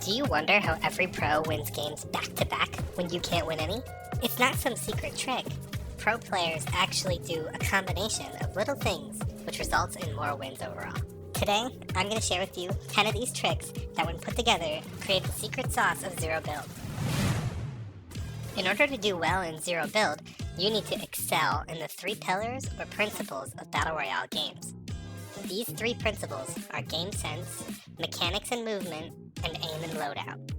Do you wonder how every pro wins games back-to-back when you can't win any? It's not some secret trick. Pro players actually do a combination of little things which results in more wins overall. Today, I'm going to share with you 10 of these tricks that when put together, create the secret sauce of Zero Build. In order to do well in Zero Build, you need to excel in the 3 pillars or principles of Battle Royale games. These 3 principles are game sense, mechanics and movement, and aim and loadout.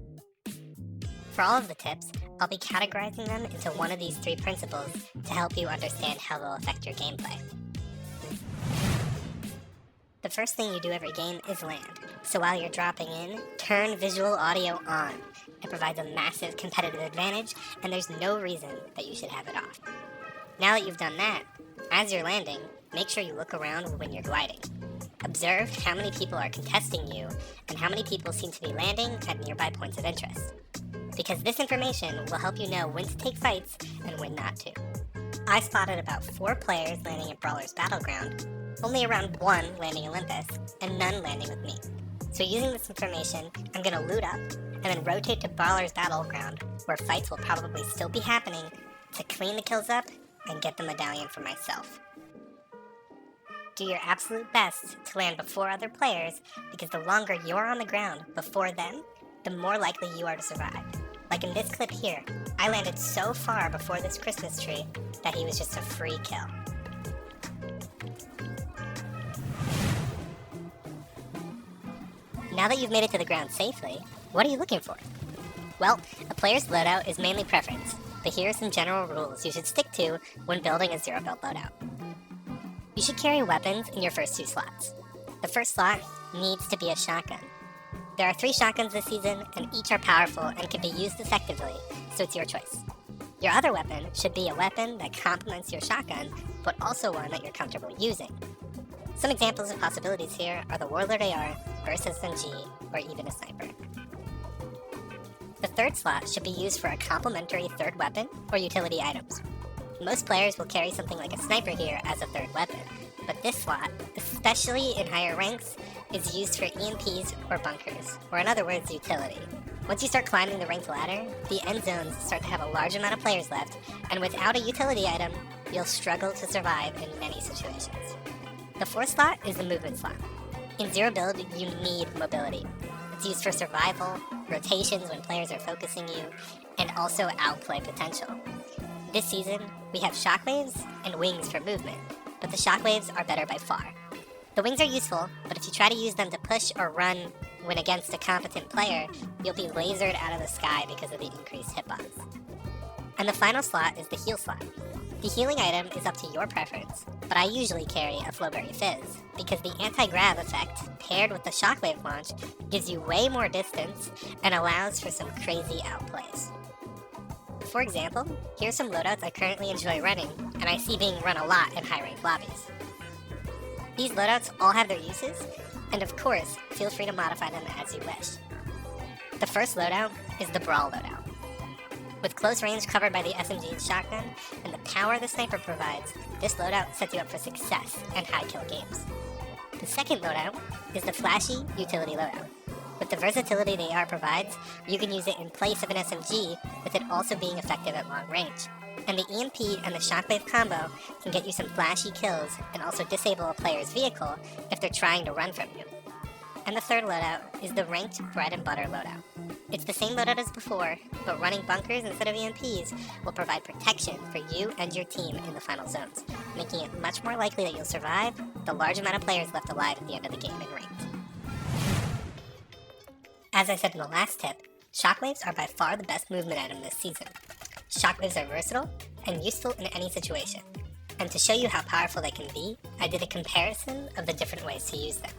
For all of the tips, I'll be categorizing them into one of these 3 principles to help you understand how they'll affect your gameplay. The first thing you do every game is land, so while you're dropping in, turn visual audio on. It provides a massive competitive advantage, and there's no reason that you should have it off. Now that you've done that, as you're landing, make sure you look around when you're gliding. Observe how many people are contesting you, and how many people seem to be landing at nearby points of interest. Because this information will help you know when to take fights and when not to. I spotted about 4 players landing at Brawler's Battleground, only around 1 landing Olympus, and none landing with me. So using this information, I'm going to loot up, and then rotate to Brawler's Battleground, where fights will probably still be happening, to clean the kills up and get the medallion for myself. Do your absolute best to land before other players, because the longer you're on the ground before them, the more likely you are to survive. Like in this clip here, I landed so far before this Christmas tree that he was just a free kill. Now that you've made it to the ground safely, what are you looking for? Well, a player's loadout is mainly preference, but here are some general rules you should stick to when building a Zero Build loadout. You should carry weapons in your first 2 slots. The first slot needs to be a shotgun. There are 3 shotguns this season, and each are powerful and can be used effectively, so it's your choice. Your other weapon should be a weapon that complements your shotgun, but also one that you're comfortable using. Some examples of possibilities here are the Warlord AR versus SMG, or even a sniper. The third slot should be used for a complementary third weapon or utility items. Most players will carry something like a sniper here as a third weapon, but this slot, especially in higher ranks, is used for EMPs or bunkers, or in other words, utility. Once you start climbing the ranked ladder, the end zones start to have a large amount of players left, and without a utility item, you'll struggle to survive in many situations. The fourth slot is the movement slot. In Zero Build, you need mobility. It's used for survival, rotations when players are focusing you, and also outplay potential. This season, we have shockwaves and wings for movement, but the shockwaves are better by far. The wings are useful, but if you try to use them to push or run when against a competent player, you'll be lasered out of the sky because of the increased hitbox. And the final slot is the heal slot. The healing item is up to your preference, but I usually carry a Flowberry Fizz, because the anti-grav effect paired with the shockwave launch gives you way more distance and allows for some crazy outplays. For example, here's some loadouts I currently enjoy running, and I see being run a lot in high-ranked lobbies. These loadouts all have their uses, and of course, feel free to modify them as you wish. The first loadout is the Brawl loadout. With close range covered by the SMG and shotgun, and the power the sniper provides, this loadout sets you up for success and high kill games. The second loadout is the flashy utility loadout. With the versatility the AR provides, you can use it in place of an SMG, with it also being effective at long range. And the EMP and the shockwave combo can get you some flashy kills and also disable a player's vehicle if they're trying to run from you. And the third loadout is the ranked bread and butter loadout. It's the same loadout as before, but running bunkers instead of EMPs will provide protection for you and your team in the final zones, making it much more likely that you'll survive the large amount of players left alive at the end of the game in ranked. As I said in the last tip, shockwaves are by far the best movement item this season. Shockwaves are versatile and useful in any situation. And to show you how powerful they can be, I did a comparison of the different ways to use them.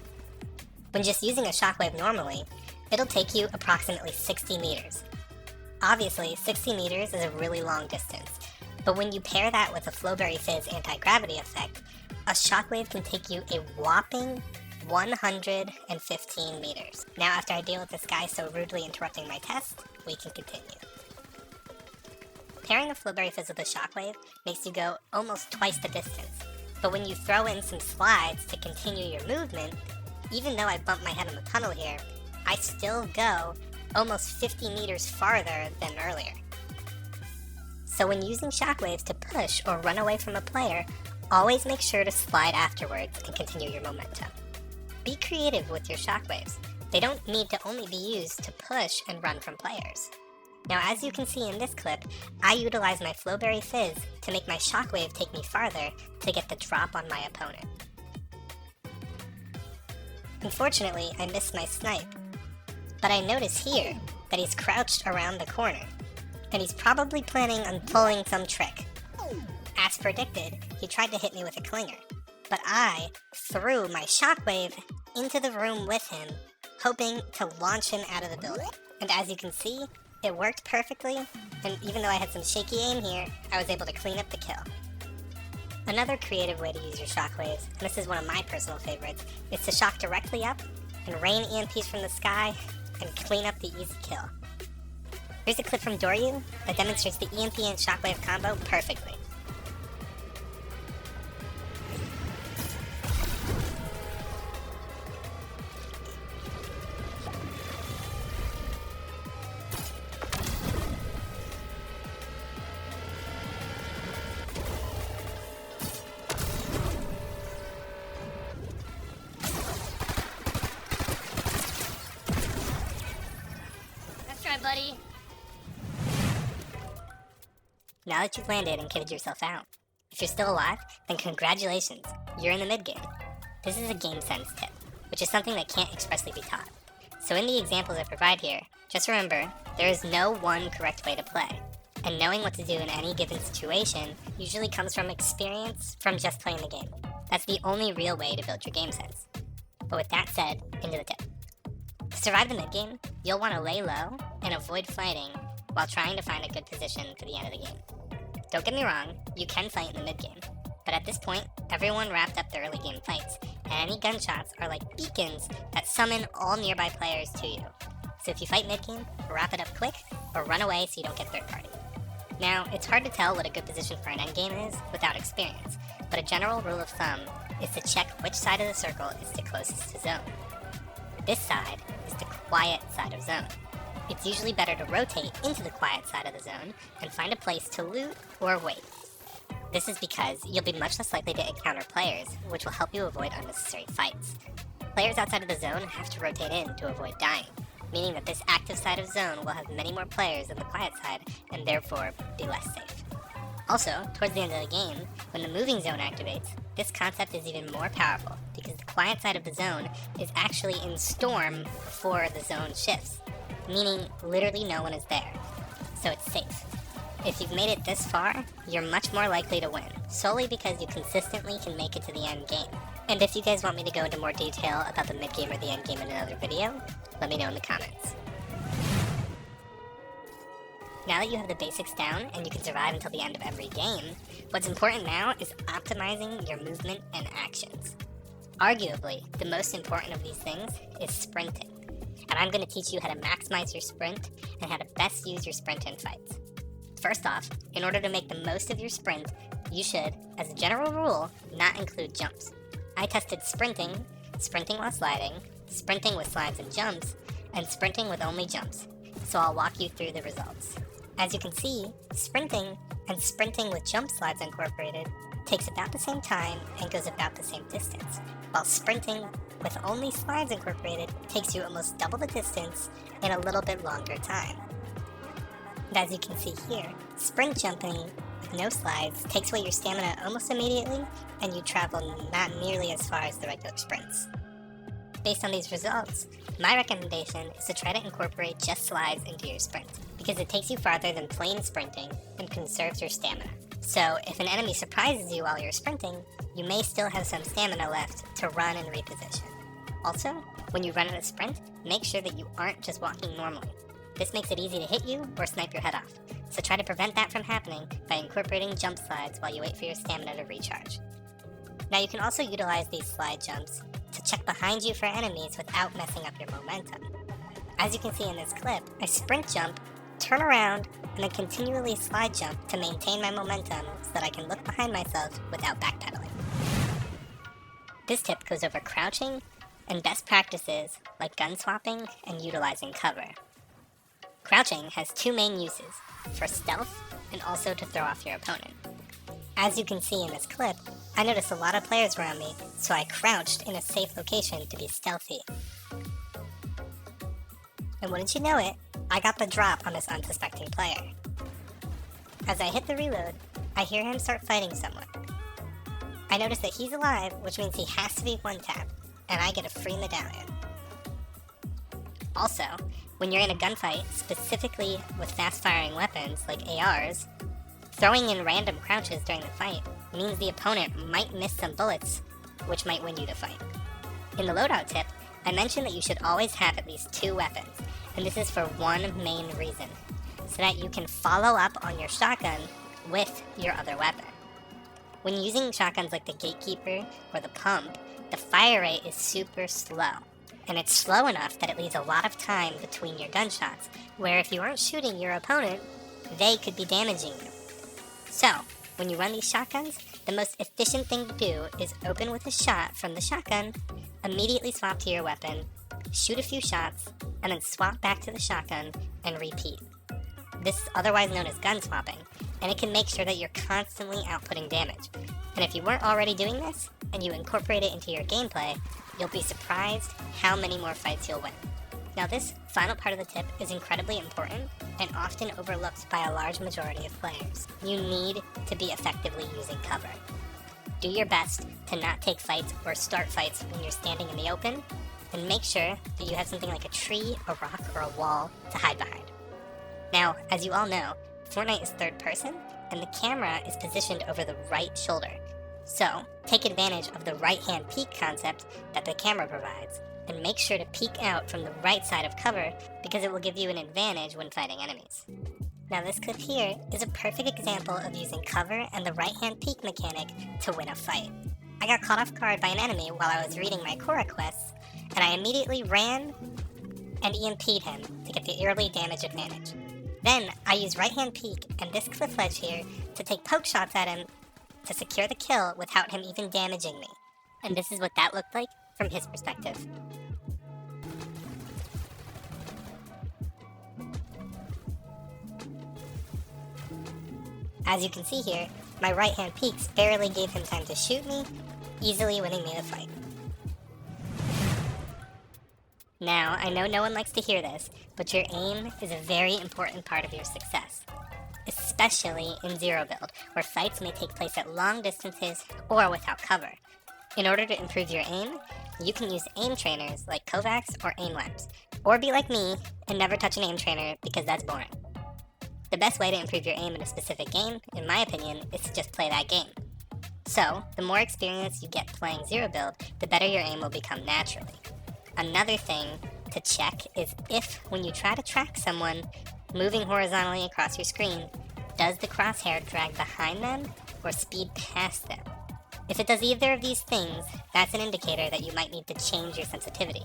When just using a shockwave normally, it'll take you approximately 60 meters. Obviously, 60 meters is a really long distance, but when you pair that with a Flowberry Fizz anti-gravity effect, a shockwave can take you a whopping 115 meters. Now, after I deal with this guy so rudely interrupting my test, we can continue. Pairing a Flowberry Fizz with a shockwave makes you go almost twice the distance, but when you throw in some slides to continue your movement, even though I bump my head in the tunnel here, I still go almost 50 meters farther than earlier. So when using shockwaves to push or run away from a player, always make sure to slide afterwards and continue your momentum. Be creative with your shockwaves. They don't need to only be used to push and run from players. Now, as you can see in this clip, I utilize my Flowberry Fizz to make my shockwave take me farther to get the drop on my opponent. Unfortunately, I missed my snipe, but I notice here that he's crouched around the corner, and he's probably planning on pulling some trick. As predicted, he tried to hit me with a clinger, but I threw my shockwave into the room with him, hoping to launch him out of the building. And as you can see, it worked perfectly, and even though I had some shaky aim here, I was able to clean up the kill. Another creative way to use your shockwaves, and this is one of my personal favorites, is to shock directly up and rain EMPs from the sky and clean up the easy kill. Here's a clip from Doryu that demonstrates the EMP and shockwave combo perfectly. Let's try, buddy. Now that you've landed and kitted yourself out, if you're still alive, then congratulations, you're in the mid-game. This is a game sense tip, which is something that can't expressly be taught. So in the examples I provide here, just remember, there is no one correct way to play, and knowing what to do in any given situation usually comes from experience from just playing the game. That's the only real way to build your game sense. But with that said, into the tip. To survive the mid-game, you'll want to lay low and avoid fighting while trying to find a good position for the end of the game. Don't get me wrong, you can fight in the mid-game, but at this point, everyone wrapped up the early game fights, and any gunshots are like beacons that summon all nearby players to you. So if you fight mid-game, wrap it up quick, or run away so you don't get third party. Now, it's hard to tell what a good position for an endgame is without experience, but a general rule of thumb is to check which side of the circle is the closest to zone. This side is the quiet side of zone. It's usually better to rotate into the quiet side of the zone and find a place to loot or wait. This is because you'll be much less likely to encounter players, which will help you avoid unnecessary fights. Players outside of the zone have to rotate in to avoid dying, meaning that this active side of zone will have many more players than the quiet side and therefore be less safe. Also, towards the end of the game, when the moving zone activates, this concept is even more powerful because the quiet side of the zone is actually in storm before the zone shifts, meaning literally no one is there, so it's safe. If you've made it this far, you're much more likely to win, solely because you consistently can make it to the end game. And if you guys want me to go into more detail about the mid game or the end game in another video, let me know in the comments. Now that you have the basics down and you can survive until the end of every game, what's important now is optimizing your movement and actions. Arguably, the most important of these things is sprinting. And I'm going to teach you how to maximize your sprint and how to best use your sprint in fights. First off, in order to make the most of your sprint, you should, as a general rule, not include jumps. I tested sprinting, sprinting while sliding, sprinting with slides and jumps, and sprinting with only jumps. So I'll walk you through the results. As you can see, sprinting and sprinting with jump slides incorporated takes about the same time and goes about the same distance, while sprinting with only slides incorporated takes you almost double the distance in a little bit longer time. And as you can see here, sprint jumping with no slides takes away your stamina almost immediately, and you travel not nearly as far as the regular sprints. Based on these results, my recommendation is to try to incorporate just slides into your sprint, because it takes you farther than plain sprinting and conserves your stamina. So if an enemy surprises you while you're sprinting, you may still have some stamina left to run and reposition. Also, when you run in a sprint, make sure that you aren't just walking normally. This makes it easy to hit you or snipe your head off, so try to prevent that from happening by incorporating jump slides while you wait for your stamina to recharge. Now you can also utilize these slide jumps to check behind you for enemies without messing up your momentum. As you can see in this clip, I sprint jump, turn around, and then continually slide jump to maintain my momentum so that I can look behind myself without backpedaling. This tip goes over crouching and best practices like gun swapping and utilizing cover. Crouching has two main uses, for stealth and also to throw off your opponent. As you can see in this clip, I noticed a lot of players around me, so I crouched in a safe location to be stealthy. And wouldn't you know it, I got the drop on this unsuspecting player. As I hit the reload, I hear him start fighting someone. I notice that he's alive, which means he has to be one-tapped, and I get a free medallion. Also, when you're in a gunfight, specifically with fast-firing weapons like ARs, throwing in random crouches during the fight means the opponent might miss some bullets, which might win you the fight. In the loadout tip, I mentioned that you should always have at least two weapons, and this is for one main reason, so that you can follow up on your shotgun with your other weapon. When using shotguns like the Gatekeeper or the Pump, the fire rate is super slow, and it's slow enough that it leaves a lot of time between your gunshots, where if you aren't shooting your opponent, they could be damaging you. So, when you run these shotguns, the most efficient thing to do is open with a shot from the shotgun, immediately swap to your weapon, shoot a few shots, and then swap back to the shotgun and repeat. This is otherwise known as gun swapping, and it can make sure that you're constantly outputting damage. And if you weren't already doing this, and you incorporate it into your gameplay, you'll be surprised how many more fights you'll win. Now this final part of the tip is incredibly important and often overlooked by a large majority of players. You need to be effectively using cover. Do your best to not take fights or start fights when you're standing in the open, and make sure that you have something like a tree, a rock, or a wall to hide behind. Now, as you all know, Fortnite is third person, and the camera is positioned over the right shoulder. So, take advantage of the right-hand peek concept that the camera provides, and make sure to peek out from the right side of cover because it will give you an advantage when fighting enemies. Now this clip here is a perfect example of using cover and the right-hand peek mechanic to win a fight. I got caught off guard by an enemy while I was reading my Korra quests, and I immediately ran and EMP'd him to get the early damage advantage. Then I used right-hand peek and this cliff ledge here to take poke shots at him to secure the kill without him even damaging me. And this is what that looked like from his perspective. As you can see here, my right-hand peeks barely gave him time to shoot me, easily winning me the fight. Now, I know no one likes to hear this, but your aim is a very important part of your success, especially in zero build, where fights may take place at long distances or without cover. In order to improve your aim, you can use aim trainers like Kovacs or aim labs, or be like me and never touch an aim trainer because that's boring. The best way to improve your aim in a specific game, in my opinion, is to just play that game. So, the more experience you get playing zero build, the better your aim will become naturally. Another thing to check is if, when you try to track someone moving horizontally across your screen, does the crosshair drag behind them or speed past them? If it does either of these things, that's an indicator that you might need to change your sensitivity.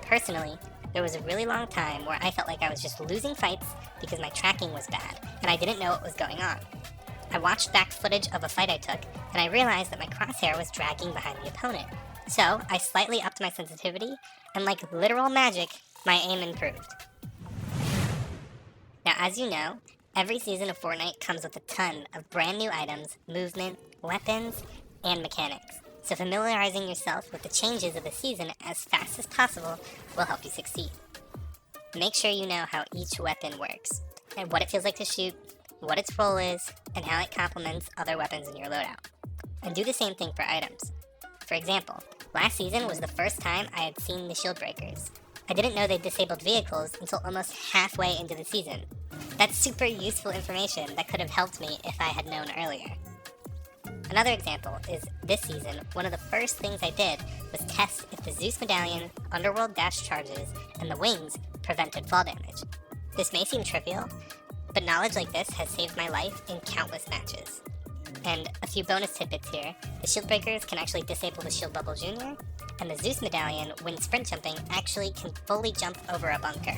Personally, there was a really long time where I felt like I was just losing fights because my tracking was bad, and I didn't know what was going on. I watched back footage of a fight I took, and I realized that my crosshair was dragging behind the opponent. So, I slightly upped my sensitivity, and like literal magic, my aim improved. Now, as you know, every season of Fortnite comes with a ton of brand new items, movement, weapons, and mechanics. So familiarizing yourself with the changes of the season as fast as possible will help you succeed. Make sure you know how each weapon works, and what it feels like to shoot, what its role is, and how it complements other weapons in your loadout. And do the same thing for items. For example, last season was the first time I had seen the shield breakers. I didn't know they disabled vehicles until almost halfway into the season. That's super useful information that could have helped me if I had known earlier. Another example is this season, one of the first things I did was test if the Zeus medallion, underworld dash charges, and the wings prevented fall damage. This may seem trivial, but knowledge like this has saved my life in countless matches. And a few bonus tidbits here, the shield breakers can actually disable the shield bubble junior, and the Zeus medallion, when sprint jumping, actually can fully jump over a bunker.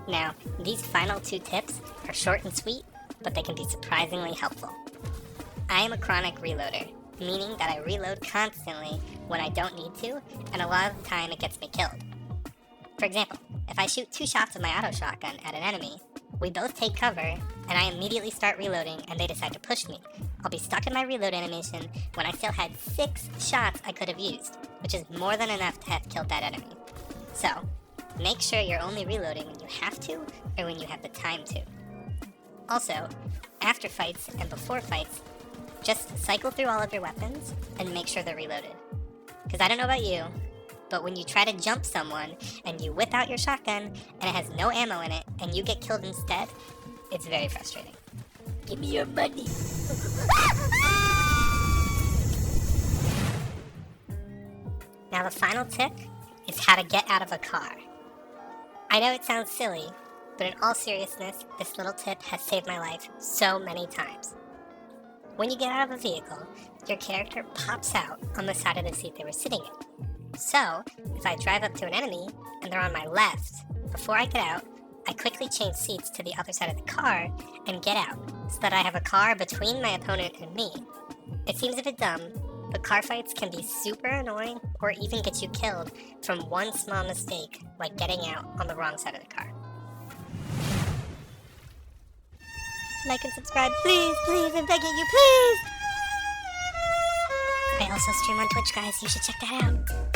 Now, these final two tips are short and sweet, but they can be surprisingly helpful. I am a chronic reloader, meaning that I reload constantly when I don't need to, and a lot of the time it gets me killed. For example, if I shoot 2 shots of my auto shotgun at an enemy, we both take cover, and I immediately start reloading and they decide to push me. I'll be stuck in my reload animation when I still had 6 shots I could have used, which is more than enough to have killed that enemy. So, make sure you're only reloading when you have to or when you have the time to. Also, after fights and before fights, just cycle through all of your weapons and make sure they're reloaded. Because I don't know about you, but when you try to jump someone and you whip out your shotgun and it has no ammo in it and you get killed instead, it's very frustrating. Give me your money. Now the final tip is how to get out of a car. I know it sounds silly, but in all seriousness, this little tip has saved my life so many times. When you get out of a vehicle, your character pops out on the side of the seat they were sitting in. So, if I drive up to an enemy and they're on my left, before I get out, I quickly change seats to the other side of the car and get out, so that I have a car between my opponent and me. It seems a bit dumb, but car fights can be super annoying or even get you killed from one small mistake, like getting out on the wrong side of the car. Like and subscribe, please, please, I'm begging you, please! I also stream on Twitch, guys, you should check that out.